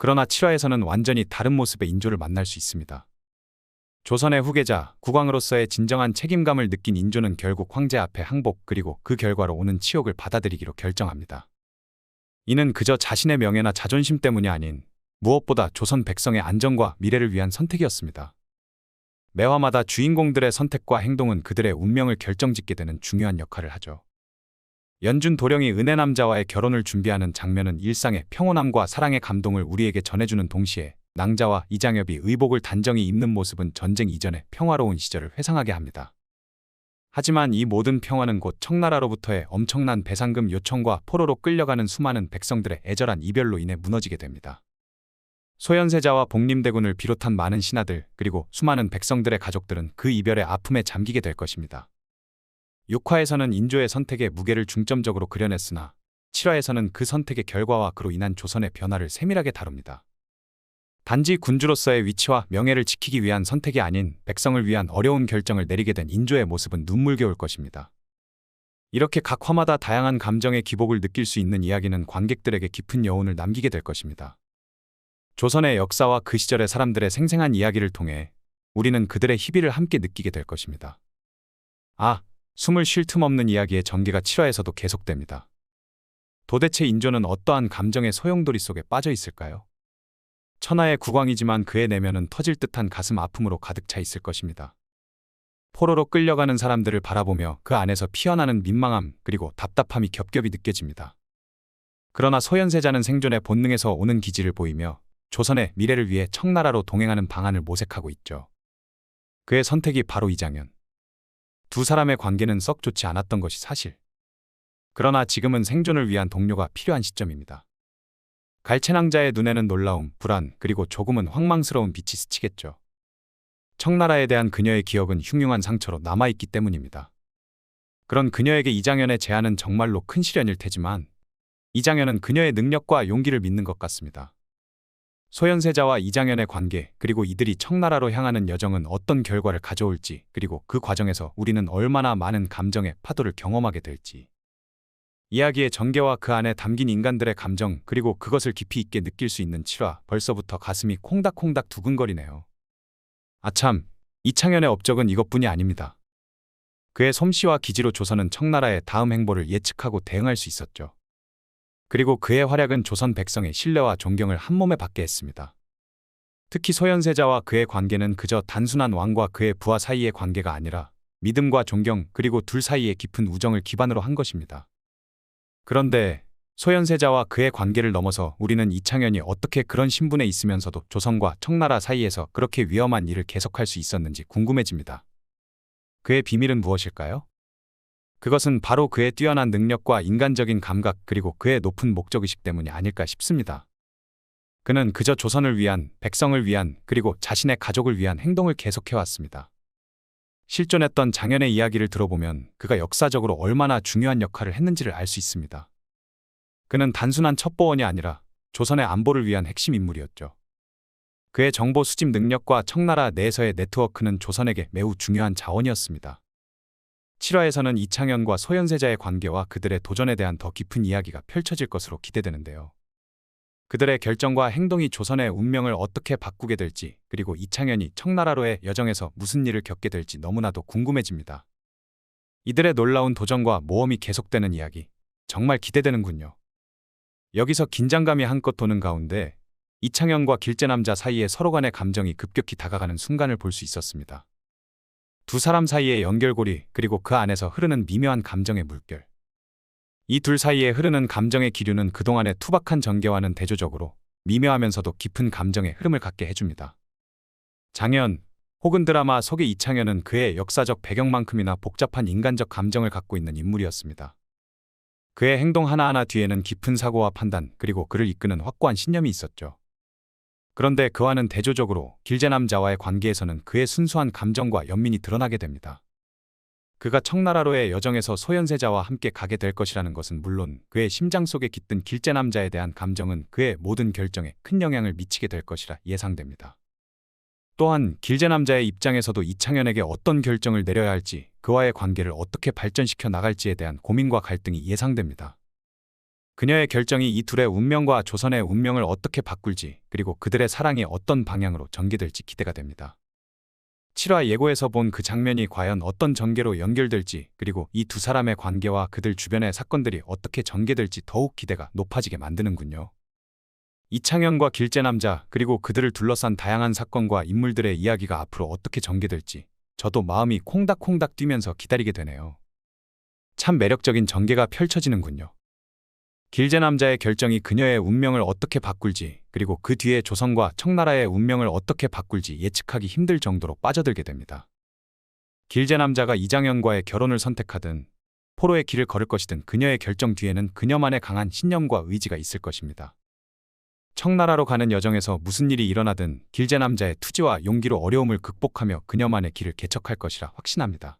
그러나 7화에서는 완전히 다른 모습의 인조를 만날 수 있습니다. 조선의 후계자, 국왕으로서의 진정한 책임감을 느낀 인조는 결국 황제 앞에 항복 그리고 그 결과로 오는 치욕을 받아들이기로 결정합니다. 이는 그저 자신의 명예나 자존심 때문이 아닌 무엇보다 조선 백성의 안정과 미래를 위한 선택이었습니다. 매화마다 주인공들의 선택과 행동은 그들의 운명을 결정짓게 되는 중요한 역할을 하죠. 연준 도령이 은혜남자와의 결혼을 준비하는 장면은 일상의 평온함과 사랑의 감동을 우리에게 전해주는 동시에 낭자와 이장엽이 의복을 단정히 입는 모습은 전쟁 이전의 평화로운 시절을 회상하게 합니다. 하지만 이 모든 평화는 곧 청나라로부터의 엄청난 배상금 요청과 포로로 끌려가는 수많은 백성들의 애절한 이별로 인해 무너지게 됩니다. 소현세자와 복림대군을 비롯한 많은 신하들 그리고 수많은 백성들의 가족들은 그 이별의 아픔에 잠기게 될 것입니다. 6화에서는 인조의 선택에 무게를 중점적으로 그려냈으나 7화에서는 그 선택의 결과와 그로 인한 조선의 변화를 세밀하게 다룹니다. 단지 군주로서의 위치와 명예를 지키기 위한 선택이 아닌 백성을 위한 어려운 결정을 내리게 된 인조의 모습은 눈물겨울 것입니다. 이렇게 각 화마다 다양한 감정의 기복을 느낄 수 있는 이야기는 관객들에게 깊은 여운을 남기게 될 것입니다. 조선의 역사와 그 시절의 사람들의 생생한 이야기를 통해 우리는 그들의 희비를 함께 느끼게 될 것입니다. 숨을 쉴 틈 없는 이야기의 전개가 7화에서도 계속됩니다. 도대체 인조는 어떠한 감정의 소용돌이 속에 빠져 있을까요? 천하의 국왕이지만 그의 내면은 터질 듯한 가슴 아픔으로 가득 차 있을 것입니다. 포로로 끌려가는 사람들을 바라보며 그 안에서 피어나는 민망함 그리고 답답함이 겹겹이 느껴집니다. 그러나 소현세자는 생존의 본능에서 오는 기지를 보이며 조선의 미래를 위해 청나라로 동행하는 방안을 모색하고 있죠. 그의 선택이 바로 이장현. 두 사람의 관계는 썩 좋지 않았던 것이 사실. 그러나 지금은 생존을 위한 동료가 필요한 시점입니다. 갈채낭자의 눈에는 놀라움, 불안, 그리고 조금은 황망스러운 빛이 스치겠죠. 청나라에 대한 그녀의 기억은 흉흉한 상처로 남아있기 때문입니다. 그런 그녀에게 이장현의 제안은 정말로 큰 시련일 테지만 이장현은 그녀의 능력과 용기를 믿는 것 같습니다. 소현세자와 이장현의 관계, 그리고 이들이 청나라로 향하는 여정은 어떤 결과를 가져올지, 그리고 그 과정에서 우리는 얼마나 많은 감정의 파도를 경험하게 될지. 이야기의 전개와 그 안에 담긴 인간들의 감정, 그리고 그것을 깊이 있게 느낄 수 있는 7화, 벌써부터 가슴이 콩닥콩닥 두근거리네요. 아참, 이창현의 업적은 이것뿐이 아닙니다. 그의 솜씨와 기지로 조선은 청나라의 다음 행보를 예측하고 대응할 수 있었죠. 그리고 그의 활약은 조선 백성의 신뢰와 존경을 한몸에 받게 했습니다. 특히 소현세자와 그의 관계는 그저 단순한 왕과 그의 부하 사이의 관계가 아니라 믿음과 존경 그리고 둘 사이의 깊은 우정을 기반으로 한 것입니다. 그런데 소현세자와 그의 관계를 넘어서 우리는 이창현이 어떻게 그런 신분에 있으면서도 조선과 청나라 사이에서 그렇게 위험한 일을 계속할 수 있었는지 궁금해집니다. 그의 비밀은 무엇일까요? 그것은 바로 그의 뛰어난 능력과 인간적인 감각 그리고 그의 높은 목적의식 때문이 아닐까 싶습니다. 그는 그저 조선을 위한, 백성을 위한, 그리고 자신의 가족을 위한 행동을 계속해왔습니다. 실존했던 장현의 이야기를 들어보면 그가 역사적으로 얼마나 중요한 역할을 했는지를 알 수 있습니다. 그는 단순한 첩보원이 아니라 조선의 안보를 위한 핵심 인물이었죠. 그의 정보 수집 능력과 청나라 내에서의 네트워크는 조선에게 매우 중요한 자원이었습니다. 7화에서는 이창현과 소현세자의 관계와 그들의 도전에 대한 더 깊은 이야기가 펼쳐질 것으로 기대되는데요. 그들의 결정과 행동이 조선의 운명을 어떻게 바꾸게 될지, 그리고 이창현이 청나라로의 여정에서 무슨 일을 겪게 될지 너무나도 궁금해집니다. 이들의 놀라운 도전과 모험이 계속되는 이야기, 정말 기대되는군요. 여기서 긴장감이 한껏 도는 가운데 이창현과 길재남자 사이에 서로 간의 감정이 급격히 다가가는 순간을 볼 수 있었습니다. 두 사람 사이의 연결고리, 그리고 그 안에서 흐르는 미묘한 감정의 물결. 이 둘 사이에 흐르는 감정의 기류는 그동안의 투박한 전개와는 대조적으로 미묘하면서도 깊은 감정의 흐름을 갖게 해줍니다. 장현, 혹은 드라마 속의 이창현은 그의 역사적 배경만큼이나 복잡한 인간적 감정을 갖고 있는 인물이었습니다. 그의 행동 하나하나 뒤에는 깊은 사고와 판단, 그리고 그를 이끄는 확고한 신념이 있었죠. 그런데 그와는 대조적으로 길재남자와의 관계에서는 그의 순수한 감정과 연민이 드러나게 됩니다. 그가 청나라로의 여정에서 소현세자와 함께 가게 될 것이라는 것은 물론 그의 심장 속에 깃든 길재남자에 대한 감정은 그의 모든 결정에 큰 영향을 미치게 될 것이라 예상됩니다. 또한 길재남자의 입장에서도 이창현에게 어떤 결정을 내려야 할지, 그와의 관계를 어떻게 발전시켜 나갈지에 대한 고민과 갈등이 예상됩니다. 그녀의 결정이 이 둘의 운명과 조선의 운명을 어떻게 바꿀지, 그리고 그들의 사랑이 어떤 방향으로 전개될지 기대가 됩니다. 7화 예고에서 본 그 장면이 과연 어떤 전개로 연결될지, 그리고 이 두 사람의 관계와 그들 주변의 사건들이 어떻게 전개될지 더욱 기대가 높아지게 만드는군요. 이창현과 길재남자, 그리고 그들을 둘러싼 다양한 사건과 인물들의 이야기가 앞으로 어떻게 전개될지 저도 마음이 콩닥콩닥 뛰면서 기다리게 되네요. 참 매력적인 전개가 펼쳐지는군요. 길재남자의 결정이 그녀의 운명을 어떻게 바꿀지, 그리고 그 뒤에 조선과 청나라의 운명을 어떻게 바꿀지 예측하기 힘들 정도로 빠져들게 됩니다. 길재남자가 이장현과의 결혼을 선택하든 포로의 길을 걸을 것이든 그녀의 결정 뒤에는 그녀만의 강한 신념과 의지가 있을 것입니다. 청나라로 가는 여정에서 무슨 일이 일어나든 길재남자의 투지와 용기로 어려움을 극복하며 그녀만의 길을 개척할 것이라 확신합니다.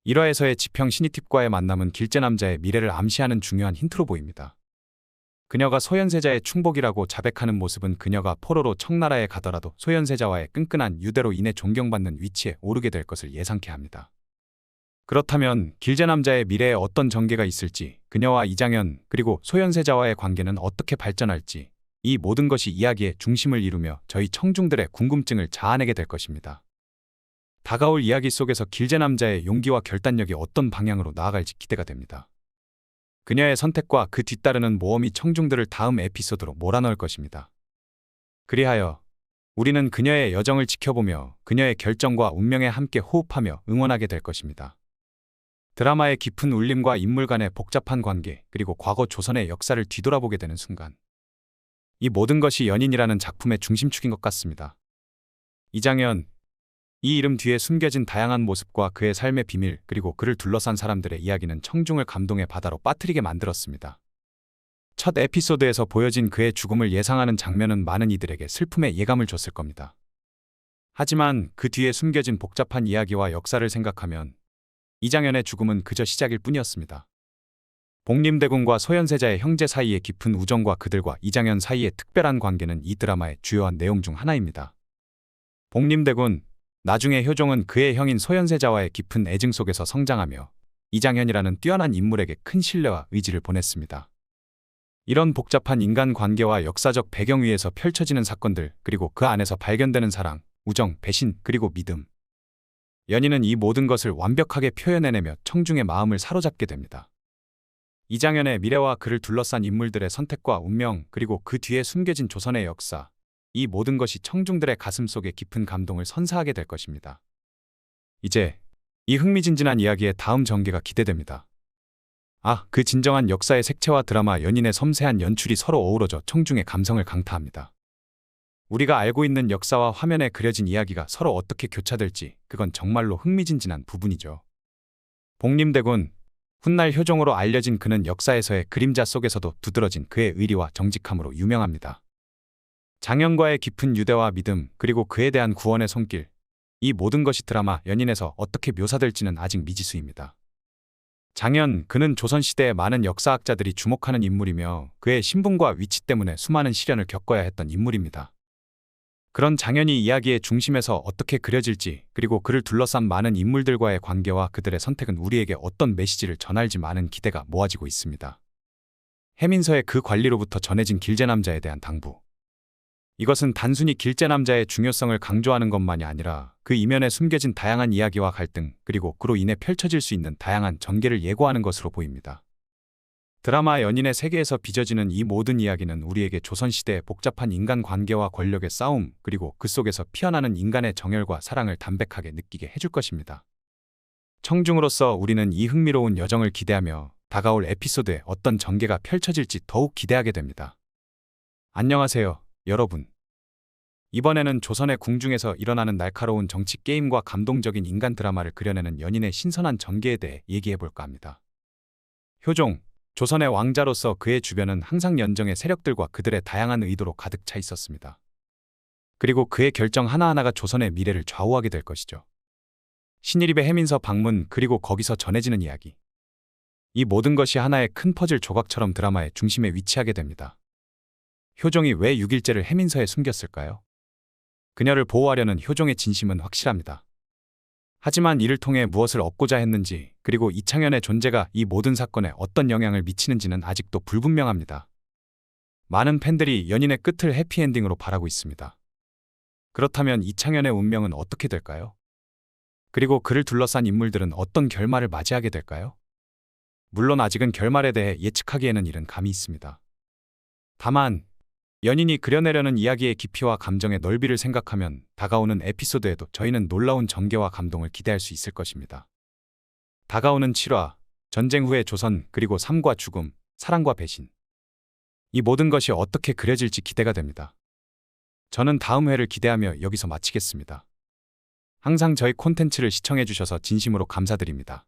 1화에서의 지평 신이팁과의 만남은 길재남자의 미래를 암시하는 중요한 힌트로 보입니다. 그녀가 소현세자의 충복이라고 자백하는 모습은 그녀가 포로로 청나라에 가더라도 소현세자와의 끈끈한 유대로 인해 존경받는 위치에 오르게 될 것을 예상케 합니다. 그렇다면 길재남자의 미래에 어떤 전개가 있을지, 그녀와 이장현 그리고 소현세자와의 관계는 어떻게 발전할지, 이 모든 것이 이야기의 중심을 이루며 저희 청중들의 궁금증을 자아내게 될 것입니다. 다가올 이야기 속에서 길재남자의 용기와 결단력이 어떤 방향으로 나아갈지 기대가 됩니다. 그녀의 선택과 그 뒤따르는 모험이 청중들을 다음 에피소드로 몰아넣을 것입니다. 그리하여 우리는 그녀의 여정을 지켜보며 그녀의 결정과 운명에 함께 호흡하며 응원하게 될 것입니다. 드라마의 깊은 울림과 인물 간의 복잡한 관계, 그리고 과거 조선의 역사를 뒤돌아보게 되는 순간, 이 모든 것이 연인이라는 작품의 중심축인 것 같습니다. 이장현, 이 이름 뒤에 숨겨진 다양한 모습과 그의 삶의 비밀, 그리고 그를 둘러싼 사람들의 이야기는 청중을 감동의 바다로 빠뜨리게 만들었습니다. 첫 에피소드에서 보여진 그의 죽음을 예상하는 장면은 많은 이들에게 슬픔의 예감을 줬을 겁니다. 하지만 그 뒤에 숨겨진 복잡한 이야기와 역사를 생각하면 이장현의 죽음은 그저 시작일 뿐이었습니다. 복림대군과 소현세자의 형제 사이의 깊은 우정과 그들과 이장현 사이의 특별한 관계는 이 드라마의 주요한 내용 중 하나입니다. 복림대군, 나중에 효종은 그의 형인 소현세자와의 깊은 애증 속에서 성장하며 이장현이라는 뛰어난 인물에게 큰 신뢰와 의지를 보냈습니다. 이런 복잡한 인간 관계와 역사적 배경 위에서 펼쳐지는 사건들, 그리고 그 안에서 발견되는 사랑, 우정, 배신, 그리고 믿음. 연인은 이 모든 것을 완벽하게 표현해내며 청중의 마음을 사로잡게 됩니다. 이장현의 미래와 그를 둘러싼 인물들의 선택과 운명, 그리고 그 뒤에 숨겨진 조선의 역사, 이 모든 것이 청중들의 가슴 속에 깊은 감동을 선사하게 될 것입니다. 이제 이 흥미진진한 이야기의 다음 전개가 기대됩니다. 그 진정한 역사의 색채와 드라마 연인의 섬세한 연출이 서로 어우러져 청중의 감성을 강타합니다. 우리가 알고 있는 역사와 화면에 그려진 이야기가 서로 어떻게 교차될지, 그건 정말로 흥미진진한 부분이죠. 복림대군, 훗날 효종으로 알려진 그는 역사에서의 그림자 속에서도 두드러진 그의 의리와 정직함으로 유명합니다. 장현과의 깊은 유대와 믿음, 그리고 그에 대한 구원의 손길, 이 모든 것이 드라마 연인에서 어떻게 묘사될지는 아직 미지수입니다. 장현, 그는 조선시대의 많은 역사학자들이 주목하는 인물이며 그의 신분과 위치 때문에 수많은 시련을 겪어야 했던 인물입니다. 그런 장현이 이야기의 중심에서 어떻게 그려질지, 그리고 그를 둘러싼 많은 인물들과의 관계와 그들의 선택은 우리에게 어떤 메시지를 전할지 많은 기대가 모아지고 있습니다. 해민서의 그 관리로부터 전해진 길재남자에 대한 당부. 이것은 단순히 길재남자의 중요성을 강조하는 것만이 아니라 그 이면에 숨겨진 다양한 이야기와 갈등, 그리고 그로 인해 펼쳐질 수 있는 다양한 전개를 예고하는 것으로 보입니다. 드라마 연인의 세계에서 빚어지는 이 모든 이야기는 우리에게 조선시대의 복잡한 인간관계와 권력의 싸움, 그리고 그 속에서 피어나는 인간의 정열과 사랑을 담백하게 느끼게 해줄 것입니다. 청중으로서 우리는 이 흥미로운 여정을 기대하며 다가올 에피소드에 어떤 전개가 펼쳐질지 더욱 기대하게 됩니다. 안녕하세요, 여러분. 이번에는 조선의 궁중에서 일어나는 날카로운 정치 게임과 감동적인 인간 드라마를 그려내는 연인의 신선한 전개에 대해 얘기해볼까 합니다. 효종, 조선의 왕자로서 그의 주변은 항상 연정의 세력들과 그들의 다양한 의도로 가득 차 있었습니다. 그리고 그의 결정 하나하나가 조선의 미래를 좌우하게 될 것이죠. 신일입의 해민서 방문, 그리고 거기서 전해지는 이야기. 이 모든 것이 하나의 큰 퍼즐 조각처럼 드라마의 중심에 위치하게 됩니다. 효종이 왜 6일째를 해민서에 숨겼을까요? 그녀를 보호하려는 효종의 진심은 확실합니다. 하지만 이를 통해 무엇을 얻고자 했는지, 그리고 이창현의 존재가 이 모든 사건에 어떤 영향을 미치는지는 아직도 불분명합니다. 많은 팬들이 연인의 끝을 해피엔딩으로 바라고 있습니다. 그렇다면 이창현의 운명은 어떻게 될까요? 그리고 그를 둘러싼 인물들은 어떤 결말을 맞이하게 될까요? 물론 아직은 결말에 대해 예측하기에는 이른 감이 있습니다. 다만 연인이 그려내려는 이야기의 깊이와 감정의 넓이를 생각하면 다가오는 에피소드에도 저희는 놀라운 전개와 감동을 기대할 수 있을 것입니다. 다가오는 7화, 전쟁 후의 조선, 그리고 삶과 죽음, 사랑과 배신. 이 모든 것이 어떻게 그려질지 기대가 됩니다. 저는 다음 회를 기대하며 여기서 마치겠습니다. 항상 저희 콘텐츠를 시청해주셔서 진심으로 감사드립니다.